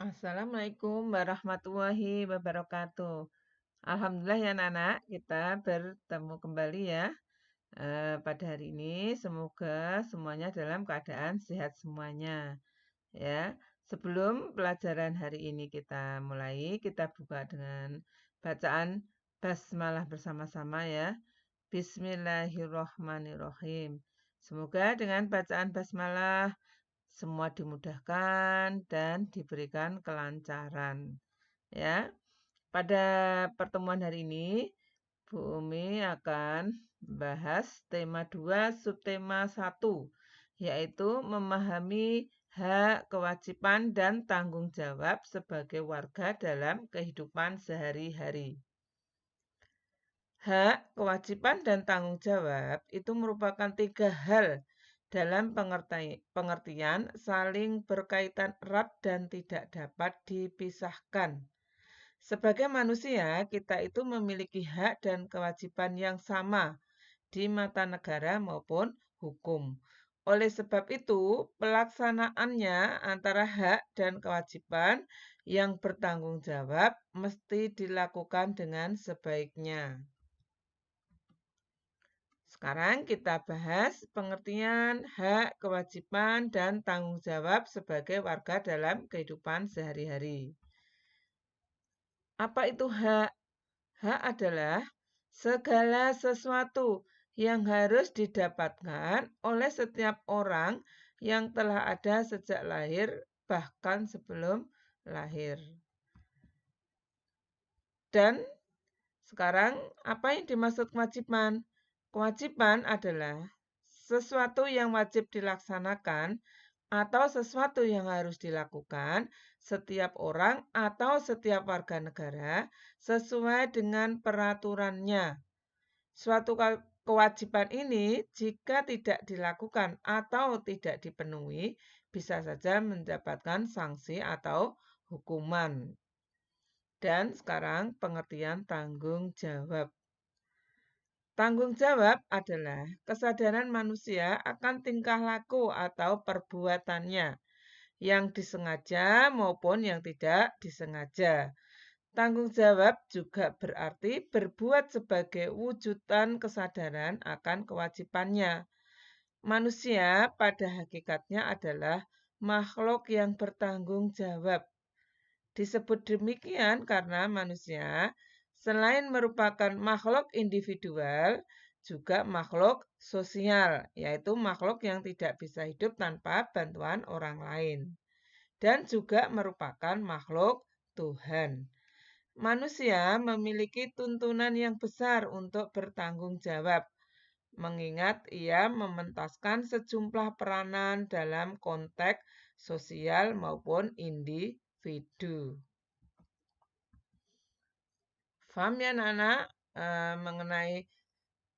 Assalamualaikum warahmatullahi wabarakatuh. Alhamdulillah ya anak-anak, kita bertemu kembali ya pada hari ini. Semoga semuanya dalam keadaan sehat semuanya ya. Sebelum pelajaran hari ini kita mulai, kita buka dengan bacaan basmalah bersama-sama ya. Bismillahirrohmanirrohim. Semoga dengan bacaan basmalah semua dimudahkan dan diberikan kelancaran. Ya, pada pertemuan hari ini, Bu Umi akan bahas tema 2, subtema 1, yaitu memahami hak, kewajiban, dan tanggung jawab sebagai warga dalam kehidupan sehari-hari. Hak, kewajiban, dan tanggung jawab itu merupakan 3 hal dalam pengertian saling berkaitan erat dan tidak dapat dipisahkan. Sebagai manusia, kita itu memiliki hak dan kewajiban yang sama di mata negara maupun hukum. Oleh sebab itu, pelaksanaannya antara hak dan kewajiban yang bertanggung jawab mesti dilakukan dengan sebaiknya. Sekarang kita bahas pengertian hak, kewajiban, dan tanggung jawab sebagai warga dalam kehidupan sehari-hari. Apa itu hak? Hak adalah segala sesuatu yang harus didapatkan oleh setiap orang yang telah ada sejak lahir, bahkan sebelum lahir. Dan sekarang, apa yang dimaksud kewajiban? Kewajiban adalah sesuatu yang wajib dilaksanakan atau sesuatu yang harus dilakukan setiap orang atau setiap warga negara sesuai dengan peraturannya. Suatu kewajiban ini jika tidak dilakukan atau tidak dipenuhi bisa saja mendapatkan sanksi atau hukuman. Dan sekarang pengertian tanggung jawab. Tanggung jawab adalah kesadaran manusia akan tingkah laku atau perbuatannya yang disengaja maupun yang tidak disengaja. Tanggung jawab juga berarti berbuat sebagai wujudan kesadaran akan kewajibannya. Manusia pada hakikatnya adalah makhluk yang bertanggung jawab. Disebut demikian karena manusia selain merupakan makhluk individual, juga makhluk sosial, yaitu makhluk yang tidak bisa hidup tanpa bantuan orang lain. Dan juga merupakan makhluk Tuhan. Manusia memiliki tuntunan yang besar untuk bertanggung jawab, mengingat ia mementaskan sejumlah peranan dalam konteks sosial maupun individu. Paham ya anak-anak mengenai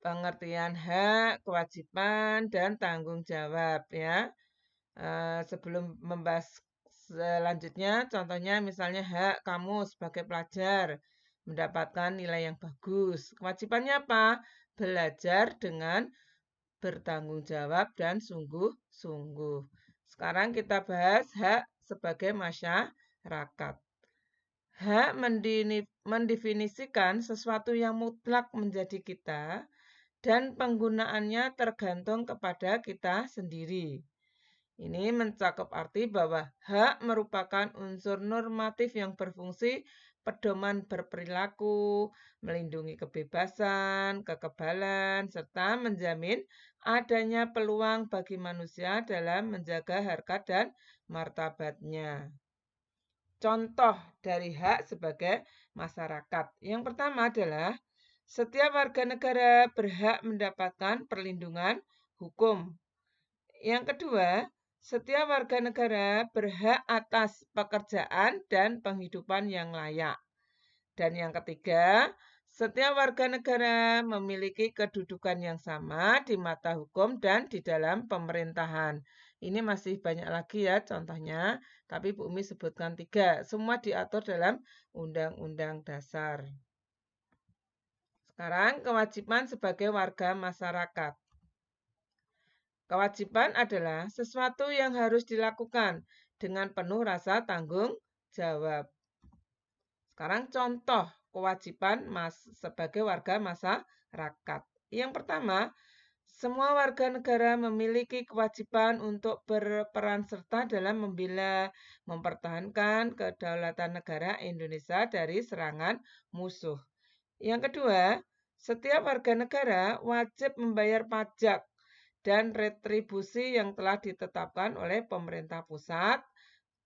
pengertian hak, kewajiban, dan tanggung jawab ya. Sebelum membahas selanjutnya, contohnya misalnya hak kamu sebagai pelajar mendapatkan nilai yang bagus. Kewajibannya apa? Belajar dengan bertanggung jawab dan sungguh-sungguh. Sekarang kita bahas hak sebagai masyarakat. Hak mendefinisikan sesuatu yang mutlak menjadi kita dan penggunaannya tergantung kepada kita sendiri. Ini mencakup arti bahwa hak merupakan unsur normatif yang berfungsi pedoman berperilaku, melindungi kebebasan, kekebalan, serta menjamin adanya peluang bagi manusia dalam menjaga harkat dan martabatnya. Contoh dari hak sebagai masyarakat. Yang pertama adalah setiap warga negara berhak mendapatkan perlindungan hukum. Yang kedua, setiap warga negara berhak atas pekerjaan dan penghidupan yang layak. Dan yang ketiga, setiap warga negara memiliki kedudukan yang sama di mata hukum dan di dalam pemerintahan. Ini masih banyak lagi ya contohnya, tapi Bu Umi sebutkan 3. Semua diatur dalam Undang-Undang Dasar. Sekarang kewajiban sebagai warga masyarakat. Kewajiban adalah sesuatu yang harus dilakukan dengan penuh rasa tanggung jawab. Sekarang contoh kewajiban sebagai warga masyarakat. Yang pertama, semua warga negara memiliki kewajiban untuk berperan serta dalam membela, mempertahankan kedaulatan negara Indonesia dari serangan musuh. Yang kedua, setiap warga negara wajib membayar pajak dan retribusi yang telah ditetapkan oleh pemerintah pusat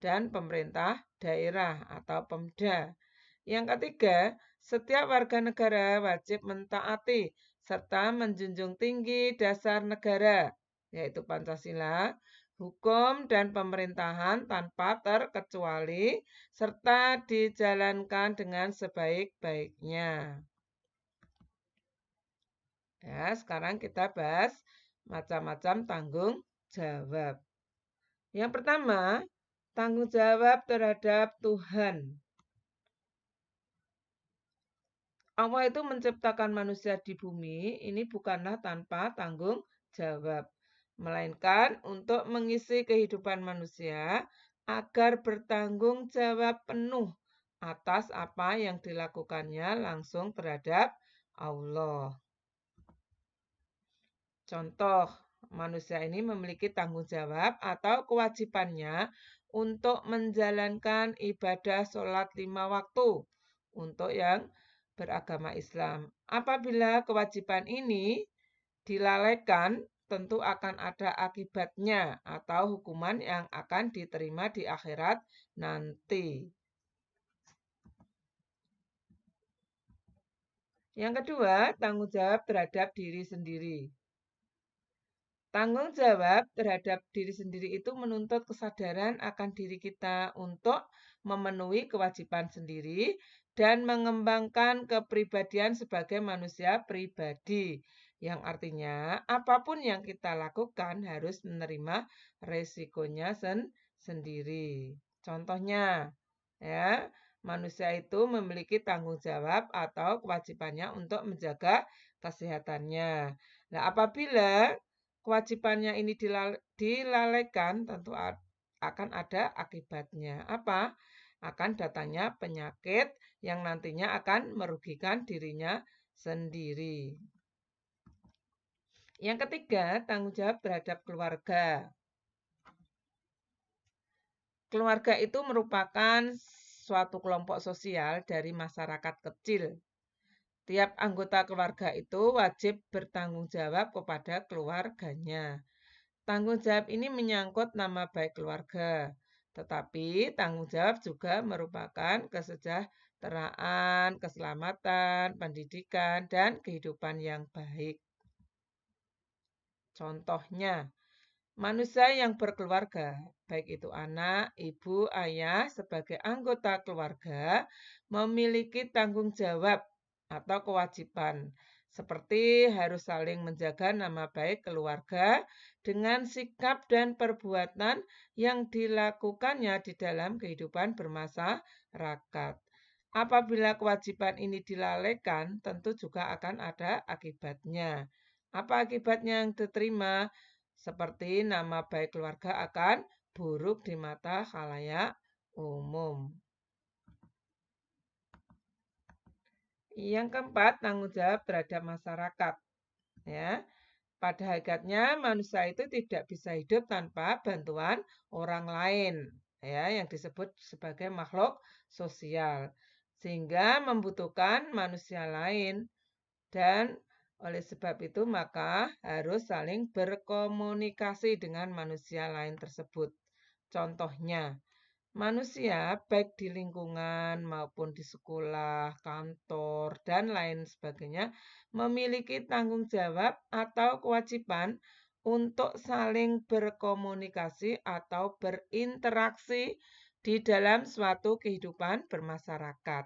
dan pemerintah daerah atau Pemda. Yang ketiga, setiap warga negara wajib mentaati serta menjunjung tinggi dasar negara, yaitu Pancasila, hukum dan pemerintahan tanpa terkecuali, serta dijalankan dengan sebaik-baiknya. Ya, sekarang kita bahas macam-macam tanggung jawab. Yang pertama, tanggung jawab terhadap Tuhan. Allah itu menciptakan manusia di bumi, ini bukanlah tanpa tanggung jawab, melainkan untuk mengisi kehidupan manusia agar bertanggung jawab penuh atas apa yang dilakukannya langsung terhadap Allah. Contoh, manusia ini memiliki tanggung jawab atau kewajibannya untuk menjalankan ibadah sholat 5 waktu untuk yang beragama Islam. Apabila kewajiban ini dilalaikan, tentu akan ada akibatnya atau hukuman yang akan diterima di akhirat nanti. Yang kedua, tanggung jawab terhadap diri sendiri. Tanggung jawab terhadap diri sendiri itu menuntut kesadaran akan diri kita untuk memenuhi kewajiban sendiri dan mengembangkan kepribadian sebagai manusia pribadi. Yang artinya apapun yang kita lakukan harus menerima resikonya sendiri. Contohnya, ya, manusia itu memiliki tanggung jawab atau kewajibannya untuk menjaga kesehatannya. Nah, apabila kewajibannya ini dilalaikan, tentu akan ada akibatnya. Apa? Akan datangnya penyakit yang nantinya akan merugikan dirinya sendiri. Yang ketiga, tanggung jawab terhadap keluarga. Keluarga itu merupakan suatu kelompok sosial dari masyarakat kecil. Tiap anggota keluarga itu wajib bertanggung jawab kepada keluarganya. Tanggung jawab ini menyangkut nama baik keluarga, tetapi tanggung jawab juga merupakan kesejahteraan, keselamatan, pendidikan, dan kehidupan yang baik. Contohnya, manusia yang berkeluarga, baik itu anak, ibu, ayah, sebagai anggota keluarga, memiliki tanggung jawab atau kewajiban, seperti harus saling menjaga nama baik keluarga dengan sikap dan perbuatan yang dilakukannya di dalam kehidupan bermasyarakat. Apabila kewajiban ini dilalaikan, tentu juga akan ada akibatnya. Apa akibatnya yang diterima? Seperti nama baik keluarga akan buruk di mata khalayak umum. Yang keempat, tanggung jawab terhadap masyarakat. Ya, pada hakikatnya manusia itu tidak bisa hidup tanpa bantuan orang lain, ya, yang disebut sebagai makhluk sosial, sehingga membutuhkan manusia lain dan oleh sebab itu maka harus saling berkomunikasi dengan manusia lain tersebut. Contohnya, manusia baik di lingkungan maupun di sekolah, kantor, dan lain sebagainya memiliki tanggung jawab atau kewajiban untuk saling berkomunikasi atau berinteraksi di dalam suatu kehidupan bermasyarakat.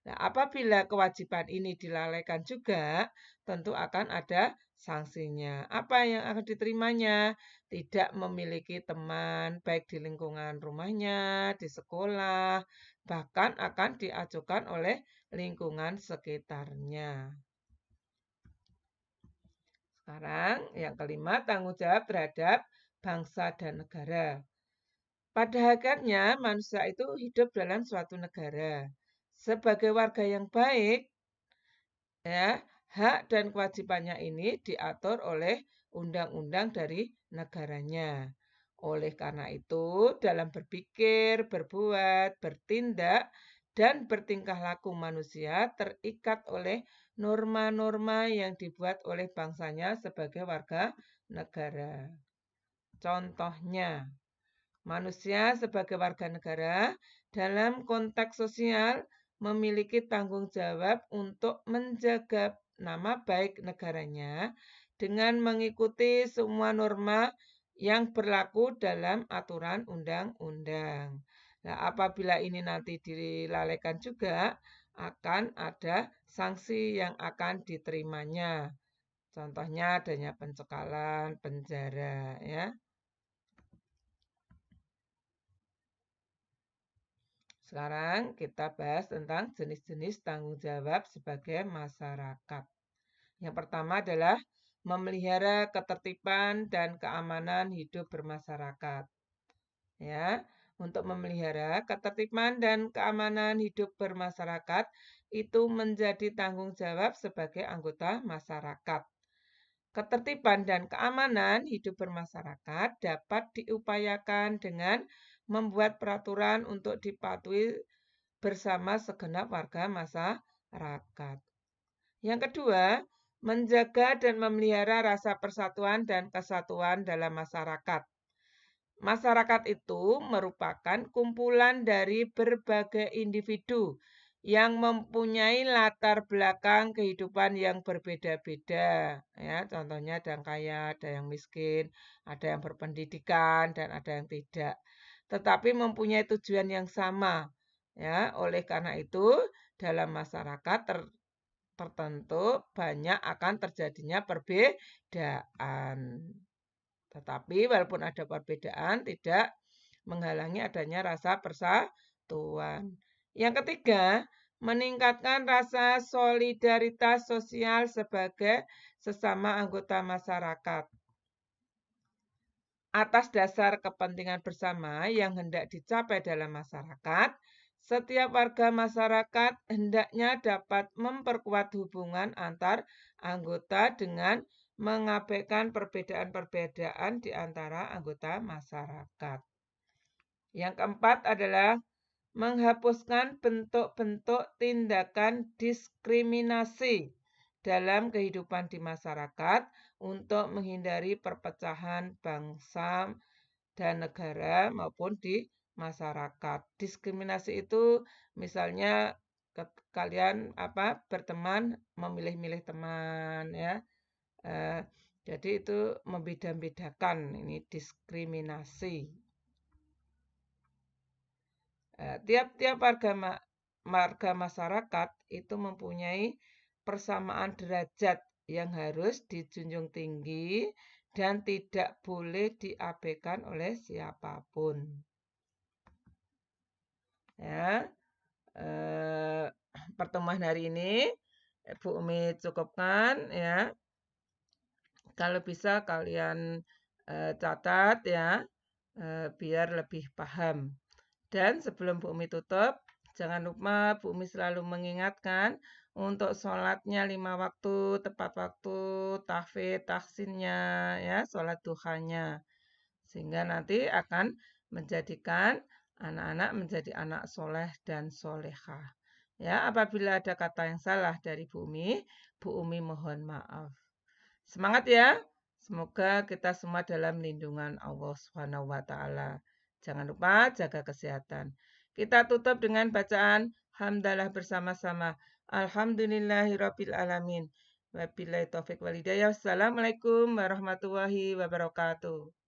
Nah, apabila kewajiban ini dilalaikan juga, tentu akan ada sanksinya. Apa yang akan diterimanya? Tidak memiliki teman, baik di lingkungan rumahnya, di sekolah, bahkan akan diajukan oleh lingkungan sekitarnya. Sekarang yang kelima, tanggung jawab terhadap bangsa dan negara. Pada hakikatnya manusia itu hidup dalam suatu negara. Sebagai warga yang baik, ya, hak dan kewajibannya ini diatur oleh undang-undang dari negaranya. Oleh karena itu, dalam berpikir, berbuat, bertindak, dan bertingkah laku manusia terikat oleh norma-norma yang dibuat oleh bangsanya sebagai warga negara. Contohnya, manusia sebagai warga negara dalam konteks sosial memiliki tanggung jawab untuk menjaga nama baik negaranya dengan mengikuti semua norma yang berlaku dalam aturan undang-undang. Nah, apabila ini nanti dilalaikan juga, akan ada sanksi yang akan diterimanya. Contohnya adanya pencekalan, penjara, ya. Sekarang kita bahas tentang jenis-jenis tanggung jawab sebagai masyarakat. Yang pertama adalah memelihara ketertiban dan keamanan hidup bermasyarakat. Ya, untuk memelihara ketertiban dan keamanan hidup bermasyarakat itu menjadi tanggung jawab sebagai anggota masyarakat. Ketertiban dan keamanan hidup bermasyarakat dapat diupayakan dengan membuat peraturan untuk dipatuhi bersama segenap warga masyarakat. Yang kedua, menjaga dan memelihara rasa persatuan dan kesatuan dalam masyarakat. Masyarakat itu merupakan kumpulan dari berbagai individu yang mempunyai latar belakang kehidupan yang berbeda-beda. Ya, contohnya ada yang kaya, ada yang miskin, ada yang berpendidikan, dan ada yang tidak. Tetapi mempunyai tujuan yang sama. Ya, oleh karena itu, dalam masyarakat tertentu banyak akan terjadinya perbedaan. Tetapi walaupun ada perbedaan, tidak menghalangi adanya rasa persatuan. Yang ketiga, meningkatkan rasa solidaritas sosial sebagai sesama anggota masyarakat. Atas dasar kepentingan bersama yang hendak dicapai dalam masyarakat, setiap warga masyarakat hendaknya dapat memperkuat hubungan antar anggota dengan mengabaikan perbedaan-perbedaan di antara anggota masyarakat. Yang keempat adalah menghapuskan bentuk-bentuk tindakan diskriminasi dalam kehidupan di masyarakat untuk menghindari perpecahan bangsa dan negara maupun di masyarakat. Diskriminasi itu misalnya kalian berteman memilih-milih teman, ya. Jadi itu membeda-bedakan, ini diskriminasi. Tiap-tiap warga masyarakat itu mempunyai persamaan derajat yang harus dijunjung tinggi dan tidak boleh diabaikan oleh siapapun. Ya, pertemuan hari ini Bu Umi cukupkan, ya. Kalau bisa kalian catat, ya, biar lebih paham. Dan sebelum Bu Umi tutup, jangan lupa Bu Umi selalu mengingatkan untuk sholatnya 5 waktu, tepat waktu, tahfidz, tahsinnya, ya, sholat duhanya. Sehingga nanti akan menjadikan anak-anak menjadi anak soleh dan solehah. Ya, apabila ada kata yang salah dari Bu Umi mohon maaf. Semangat ya. Semoga kita semua dalam lindungan Allah Subhanahu wa taala. Jangan lupa jaga kesehatan. Kita tutup dengan bacaan hamdalah bersama-sama. Alhamdulillahirabbil alamin. Wabillahi taufik walhidayah. Wassalamualaikum warahmatullahi wabarakatuh.